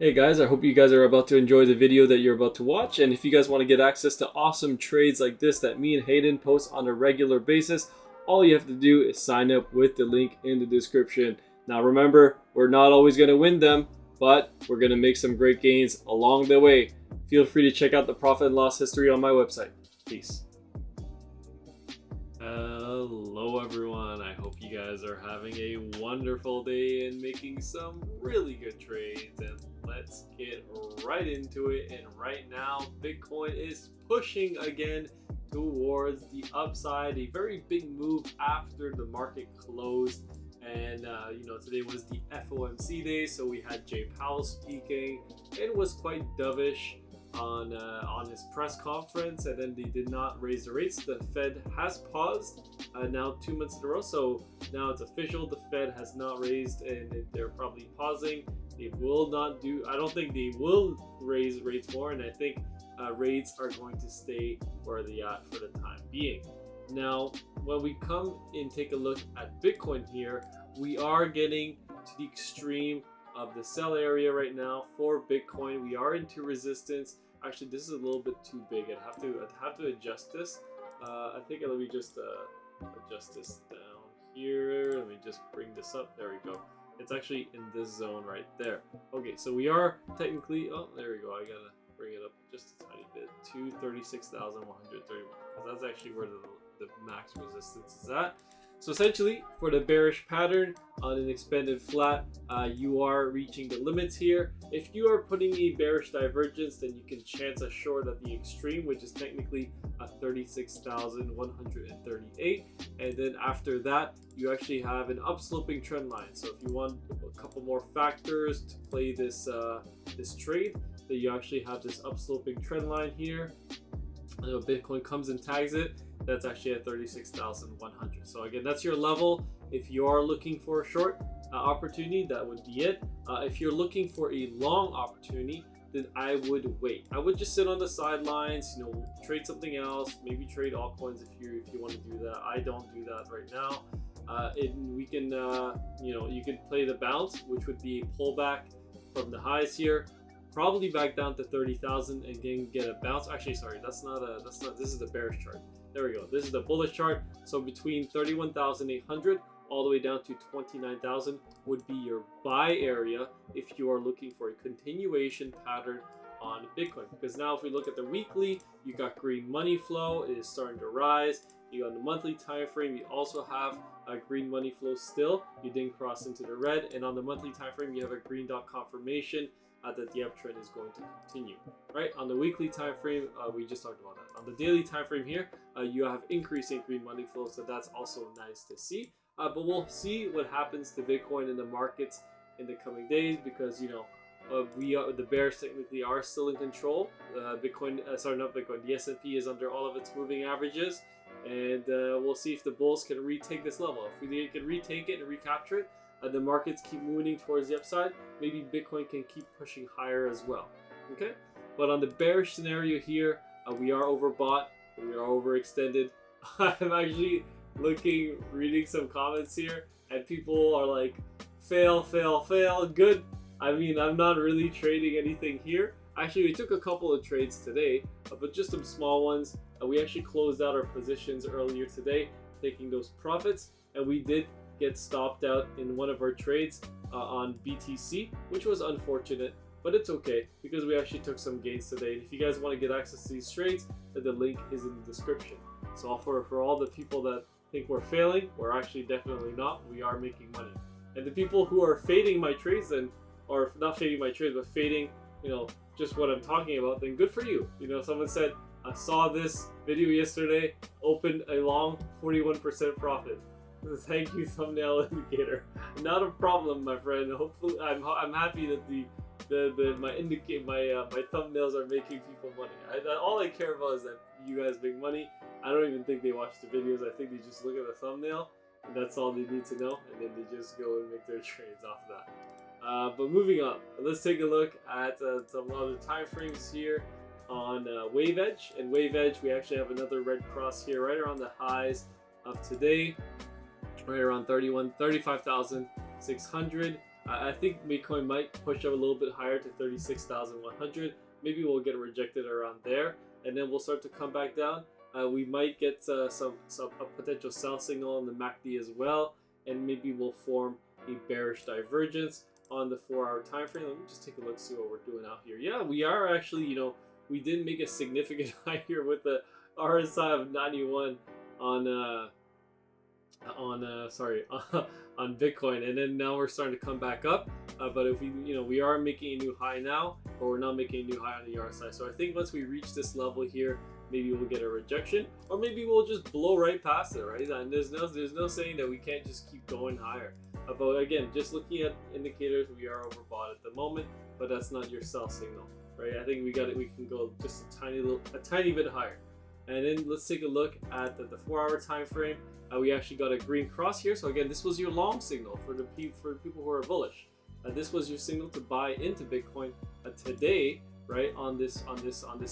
Hey guys, I hope you guys are about to enjoy the video that you're about to watch. And if you guys want to get access to awesome trades like this that me and Hayden post on a regular basis, all you have to do is sign up with the link in the description. Now remember, we're not always going to win them, but we're going to make some great gains along the way. Feel free to check out the profit and loss history on my website. Peace. Hello everyone, I hope you guys are having a wonderful day and making some really good trades, and let's get right into it. And right now Bitcoin is pushing again towards the upside, a very big move after the market closed. And today was the FOMC day, so we had Jay Powell speaking. It was quite dovish on his press conference, and then they did not raise the rates. The Fed has paused now 2 months in a row, so now it's official. The Fed has not raised, and they're probably pausing. They will not do. I don't think they will raise rates more, and I think rates are going to stay where they are for the time being. Now, when we come and take a look at Bitcoin here, we are getting to the extreme of the sell area right now for Bitcoin. We are into resistance. Actually, this is a little bit too big. I'd have to adjust this. I think let me just adjust this down here. Let me just bring this up. There we go. It's actually in this zone right there. Okay, so we are technically. Oh, there we go. I gotta bring it up just a tiny bit to 36,131, because that's actually where the max resistance is at. So essentially, for the bearish pattern on an expanded flat, you are reaching the limits here. If you are putting a bearish divergence, then you can chance a short at the extreme, which is technically a 36,138. And then after that, you actually have an upsloping trend line. So if you want a couple more factors to play this this trade, then you actually have this upsloping trend line here. Bitcoin comes and tags it. That's actually at 36,100. So again, that's your level. If you are looking for a short opportunity, that would be it. If you're looking for a long opportunity, then I would wait. I would just sit on the sidelines, trade something else, maybe trade altcoins if you want to do that. I don't do that right now. We can you can play the bounce, which would be a pullback from the highs here, probably back down to 30,000 and then get a bounce. Actually, sorry, that's not this is the bearish chart. There we go. This is the bullish chart. So between 31,800 all the way down to 29,000 would be your buy area if you are looking for a continuation pattern on Bitcoin. Because now if we look at the weekly, you got green money flow. It is starting to rise. You got the monthly time frame. You also have a green money flow still. You didn't cross into the red. And on the monthly time frame, you have a green dot confirmation that the uptrend is going to continue. Right, on the weekly time frame, we just talked about that. On the daily time frame here, you have increasing green money flow, so that's also nice to see. But we'll see what happens to Bitcoin in the markets in the coming days, because the bears technically are still in control. The S&P is under all of its moving averages, and we'll see if the bulls can retake this level. If they can retake it and recapture it, the markets keep moving towards the upside, maybe Bitcoin can keep pushing higher as well. Okay, but on the bearish scenario here, we are overbought, we are overextended. I'm actually reading some comments here, and people are like, fail, fail, fail, good. I mean, I'm not really trading anything here. Actually, we took a couple of trades today, but just some small ones. We actually closed out our positions earlier today, taking those profits, and we did get stopped out in one of our trades on BTC, which was unfortunate, but it's okay because we actually took some gains today. And if you guys want to get access to these trades, then the link is in the description. So for all the people that think we're failing, we're actually definitely not. We are making money. And the people who are fading my trades, then, or not fading my trades, but fading, just what I'm talking about, then good for you. Someone said, I saw this video yesterday, opened a long 41% profit. Thank you, thumbnail indicator. Not a problem, my friend. Hopefully, I'm happy that my thumbnails are making people money. All I care about is that you guys make money. I don't even think they watch the videos. I think they just look at the thumbnail, and that's all they need to know, and then they just go and make their trades off of that. But moving on, let's take a look at some other time frames here on Wave Edge. And Wave Edge, we actually have another red cross here, right around the highs of today. Right around 35,600. I think Bitcoin might push up a little bit higher to 36,100. Maybe we'll get rejected around there, and then we'll start to come back down. We might get a potential sell signal on the MACD as well, and maybe we'll form a bearish divergence on the 4-hour time frame. Let me just take a look, see what we're doing out here. Yeah, we are actually, we did make a significant high here with the RSI of 91 on on Bitcoin, and then now we're starting to come back up. But if we are making a new high now, but we're not making a new high on the RSI. So I think once we reach this level here, maybe we'll get a rejection, or maybe we'll just blow right past it, right? And there's no saying that we can't just keep going higher. But again, just looking at indicators, we are overbought at the moment, but that's not your sell signal, right? I think we can go just a tiny bit higher. And then let's take a look at the 4-hour time frame. We actually got a green cross here. So again, this was your long signal for the people who are bullish. This was your signal to buy into Bitcoin today, right? On this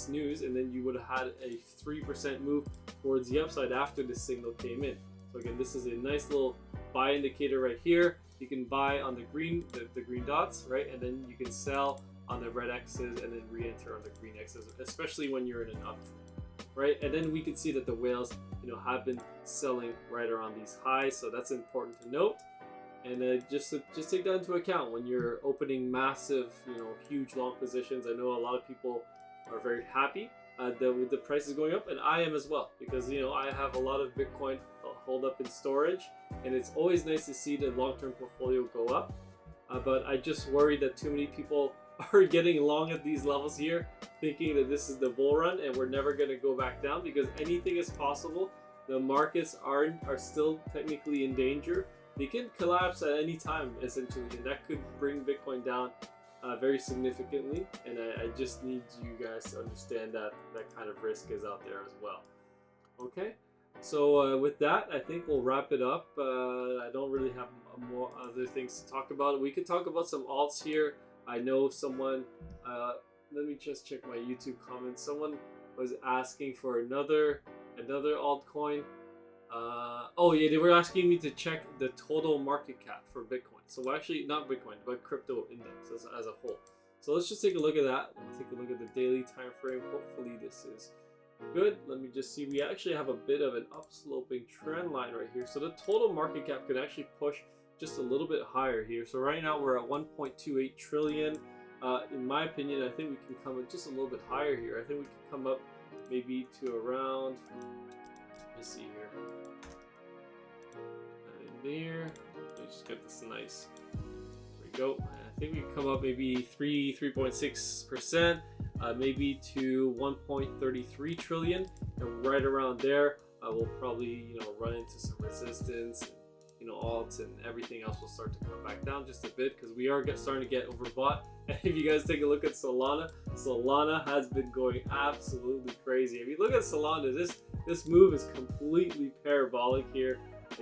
news, and then you would have had a 3% move towards the upside after this signal came in. So again, this is a nice little buy indicator right here. You can buy on the green dots, right? And then you can sell on the red X's and then re-enter on the green X's, especially when you're in an uptrend, right? And then we can see that the whales, have been selling right around these highs. So that's important to note. And just take that into account when you're opening massive, huge long positions. I know a lot of people are very happy that with the prices going up, and I am as well, because I have a lot of Bitcoin hold up in storage, and it's always nice to see the long-term portfolio go up. But I just worry that too many people are getting long at these levels here, thinking that this is the bull run and we're never going to go back down, because anything is possible. The markets are still technically in danger. They can collapse at any time, essentially, and that could bring Bitcoin down very significantly. And I just need you guys to understand that kind of risk is out there as well. Okay, so with that, I think we'll wrap it up. I don't really have more other things to talk about. We could talk about some alts here. I know someone, let me just check my YouTube comments. Someone was asking for another altcoin. Oh yeah, they were asking me to check the total market cap for Bitcoin. So actually, not Bitcoin, but crypto index as a whole. So let's just take a look at that. We'll take a look at the daily time frame. Hopefully this is good. Let me just see. We actually have a bit of an upsloping trend line right here. So the total market cap could actually push just a little bit higher here. So right now we're at 1.28 trillion. In my opinion, I think we can come up just a little bit higher here. I think we can come up maybe to around, let me see here. In there, let's just get this nice. There we go. I think we can come up maybe 3.6%, maybe to 1.33 trillion, and right around there, we'll probably run into some resistance. Alts and everything else will start to come back down just a bit, because we are starting to get overbought. And if you guys take a look at Solana has been going absolutely crazy. If you look at Solana, this move is completely parabolic here.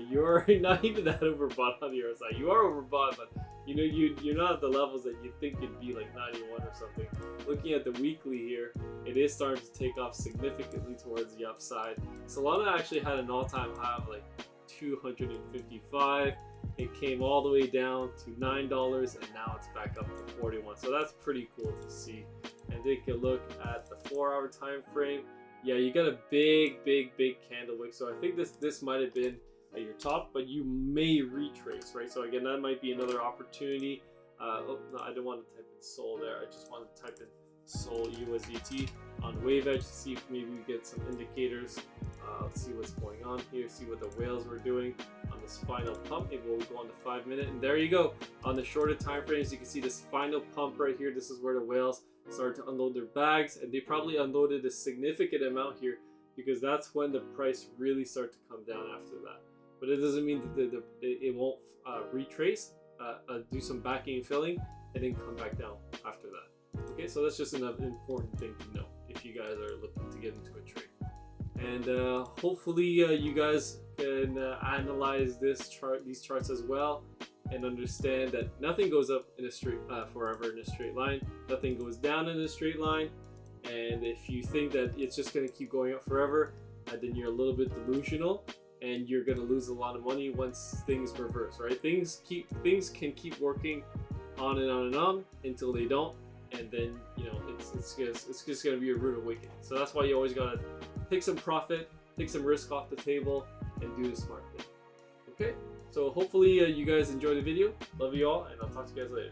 You're not even that overbought on the other side. You are overbought, but you're not at the levels that you think you'd be, like 91 or something. Looking at the weekly here, it is starting to take off significantly towards the upside. Solana actually had an all-time high of like 255. It came all the way down to $9, and now it's back up to 41. So that's pretty cool to see. And take a look at the 4-hour time frame. Yeah, you got a big candle wick. So I think this might have been at your top, but you may retrace, right? So again, that might be another opportunity. Oh no, I don't want to type in SOL there. I just want to type in SOL USDT on WaveEdge to see if maybe we get some indicators. Let's see what's going on here, see what the whales were doing on this final pump. Maybe we'll go on the 5-minute, and there you go. On the shorter time frames, you can see this final pump right here. This is where the whales started to unload their bags, and they probably unloaded a significant amount here, because that's when the price really started to come down after that. But it doesn't mean that it won't retrace, do some backing and filling, and then come back down after that. Okay, so that's just an important thing to know if you guys are looking to get into a trade. And hopefully you guys can analyze these charts as well, and understand that nothing goes up in a straight forever in a straight line. Nothing goes down in a straight line. And if you think that it's just going to keep going up forever, then you're a little bit delusional. and you're gonna lose a lot of money once things reverse, right? Things can keep working on and on and on until they don't, and then it's just gonna be a rude awakening. So that's why you always gotta take some profit, take some risk off the table, and do the smart thing. Okay, so hopefully you guys enjoyed the video. Love you all, and I'll talk to you guys later.